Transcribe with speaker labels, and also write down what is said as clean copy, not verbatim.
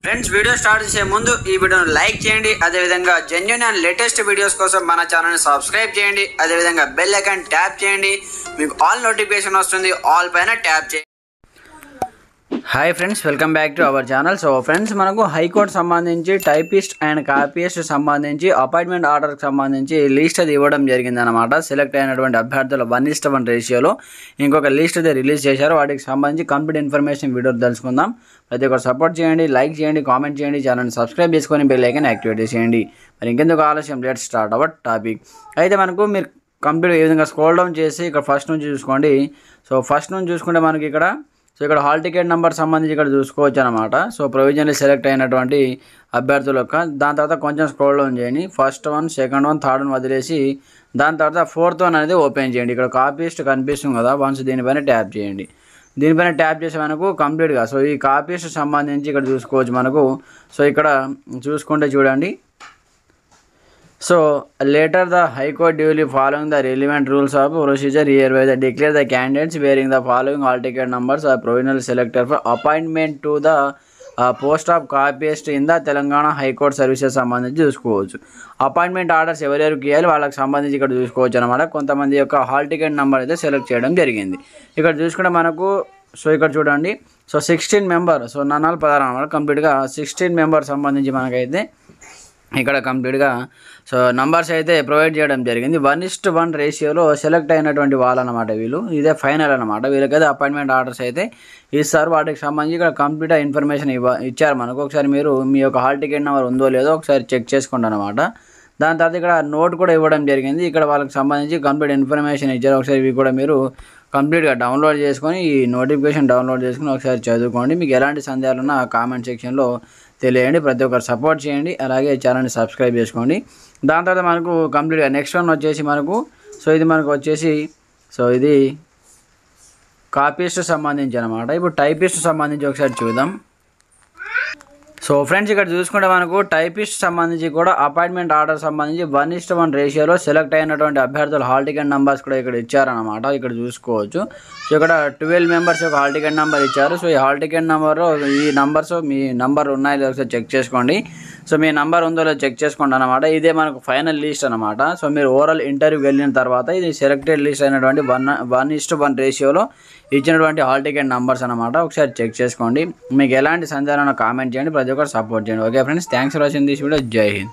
Speaker 1: Friends video start చేసే ముందు ఈ వీడియోను లైక్ చేయండి, అదేవిధంగా జెన్యూన్ అండ్ లేటెస్ట్ వీడియోస్ కోసం మన ఛానల్ని సబ్స్క్రైబ్ చేయండి, అదేవిధంగా బెల్ ఐకాన్ ట్యాప్ చేయండి. మీకు ఆల్ నోటిఫికేషన్ వస్తుంది, ఆల్ పైన ట్యాప్ చేయండి. Hi friends, welcome back to our channel. So friends, మనకు హైకోర్టు సంబంధించి టైపిస్ట్ అండ్ కాపీస్ట్ సంబంధించి అపాయింట్మెంట్ ఆర్డర్కి సంబంధించి లిస్ట్ అది ఇవ్వడం జరిగిందనమాట. సెలెక్ట్ అయినటువంటి అభ్యర్థుల 1:1 రేషియోలో ఇంకొక లిస్ట్ అది రిలీజ్ చేశారు. వాటికి సంబంధించి కంప్లీట్ ఇన్ఫర్మేషన్ వీడియో తెలుసుకుందాం. ప్రతి ఒక్కరు సపోర్ట్ చేయండి, లైక్ చేయండి, కామెంట్ చేయండి, ఛానల్ని సబ్స్క్రైబ్ చేసుకొని బెల్ ఐకాన్ యాక్టివేట్ చేయండి. మరి ఇంకెందుకు ఆలస్యం, లెట్స్ స్టార్ట్ అవర్ టాపిక్. అయితే మనకు మీరు కంప్లీట్ ఈ విధంగా స్క్రోల్ డౌన్ చేసి ఇక్కడ ఫస్ట్ నుంచి చూసుకోండి. సో ఫస్ట్ నుంచి చూసుకుంటే మనకి ఇక్కడ హాల్ టికెట్ నెంబర్ సంబంధించి ఇక్కడ చూసుకోవచ్చు అనమాట. సో ప్రొవిజనల్లీ సెలెక్ట్ అయినటువంటి అభ్యర్థుల యొక్క దాని తర్వాత కొంచెం స్క్రోల్ డౌన్ చేయండి. First one, second one, third one వదిలేసి దాని తర్వాత ఫోర్త్ వన్ అనేది ఓపెన్ చేయండి. ఇక్కడ కాపీస్ట్ కనిపిస్తుంది కదా, వన్స్ దీనిపైన ట్యాప్ చేయండి. దీనిపైన ట్యాప్ చేసే మనకు కంప్లీట్గా సో ఈ కాపీస్ట్ సంబంధించి ఇక్కడ చూసుకోవచ్చు మనకు. సో ఇక్కడ చూసుకుంటే చూడండి. So later the High Court duly following the relevant rules of procedure hereby declare the candidates bearing the following hall ticket numbers are provisionally selected for appointment to the post of copyist in the Telangana High Court services సంబంధించి చూసుకోవచ్చు. Appointment orders ఎవరెవరికి ఇవ్వాలి వాళ్ళకి సంబంధించి ఇక్కడ చూసుకోవచ్చు అనమాట. కొంతమంది యొక్క హాల్ టికెట్ నెంబర్ అయితే సెలెక్ట్ చేయడం జరిగింది. ఇక్కడ చూసుకుంటే మనకు సో ఇక్కడ చూడండి. సో 16 మెంబర్, సో 16 అనమాట. కంప్లీట్గా 16 మెంబర్ సంబంధించి మనకైతే ఇక్కడ కంప్లీట్గా సో నంబర్స్ అయితే ప్రొవైడ్ చేయడం జరిగింది. 1:1 రేషియోలో సెలెక్ట్ అయినటువంటి వాళ్ళనమాట వీళ్ళు. ఇదే ఫైనల్ అనమాట. వీళ్ళకైతే అపాయింట్మెంట్ ఆర్డర్స్ అయితే ఇస్తారు. వాటికి సంబంధించి ఇక్కడ కంప్లీట్ ఇన్ఫర్మేషన్ ఇచ్చారు మనకు. ఒకసారి మీరు మీ యొక్క హాల్ టికెట్ నెంబర్ ఉందో లేదో ఒకసారి చెక్ చేసుకోండి అనమాట. దాని తర్వాత ఇక్కడ నోట్ కూడా ఇవ్వడం జరిగింది. ఇక్కడ వాళ్ళకి సంబంధించి కంప్లీట్ ఇన్ఫర్మేషన్ ఇచ్చారు. ఒకసారి ఇవి కూడా మీరు కంప్లీట్గా డౌన్లోడ్ చేసుకొని ఈ నోటిఫికేషన్ డౌన్లోడ్ చేసుకుని ఒకసారి చదువుకోండి. మీకు ఎలాంటి సందేహాలు ఉన్నా కామెంట్ సెక్షన్లో తెలియండి. ప్రతి ఒక్కరు సపోర్ట్ చేయండి, అలాగే ఛానల్ని సబ్స్క్రైబ్ చేసుకోండి. దాని తర్వాత మనకు కంప్లీట్గా నెక్స్ట్ వన్ వచ్చేసి మనకు సో ఇది మనకు వచ్చేసి సో ఇది కాపీస్ట్ సంబంధించి అనమాట. ఇప్పుడు టైపిస్ట్ సంబంధించి ఒకసారి చూద్దాం. సో ఫ్రెండ్స్, ఇక్కడ చూసుకుంటే మనకు టైపిస్ట్ సంబంధించి కూడా అపాయింట్మెంట్ ఆర్డర్ సంబంధించి 1:1 రేషియోలో సెలెక్ట్ అయినటువంటి అభ్యర్థుల హాల్ టికెట్ నెంబర్స్ కూడా ఇక్కడ ఇచ్చారనమాట. ఇక్కడ చూసుకోవచ్చు. సో ఇక్కడ 12 మెంబర్స్ యొక్క హాల్ టికెట్ నెంబర్ ఇచ్చారు. సో ఈ హాల్ టికెట్ నెంబర్ ఈ నంబర్స్ మీ నంబర్ ఉన్నాయో లేదో ఒకసారి చెక్ చేసుకోండి. సో మీ నంబర్ ఉందో లేదో చెక్ చేసుకోండి అనమాట. ఇదే మనకు ఫైనల్ లిస్ట్ అనమాట. సో మీరు ఓవరాల్ ఇంటర్వ్యూకి వెళ్ళిన తర్వాత ఇది సెలెక్టెడ్ లిస్ట్ అయినటువంటి 1:1 రేషియోలో ఇచ్చినటువంటి హాల్ టికెట్ నెంబర్స్ అనమాట. ఒకసారి చెక్ చేసుకోండి. మీకు ఎలాంటి సందేహాలను కామెంట్ చేయండి, ప్రతి ఒక్కరు సపోర్ట్ చేయండి. Okay friends, thanks for watching this video. జై హింద్.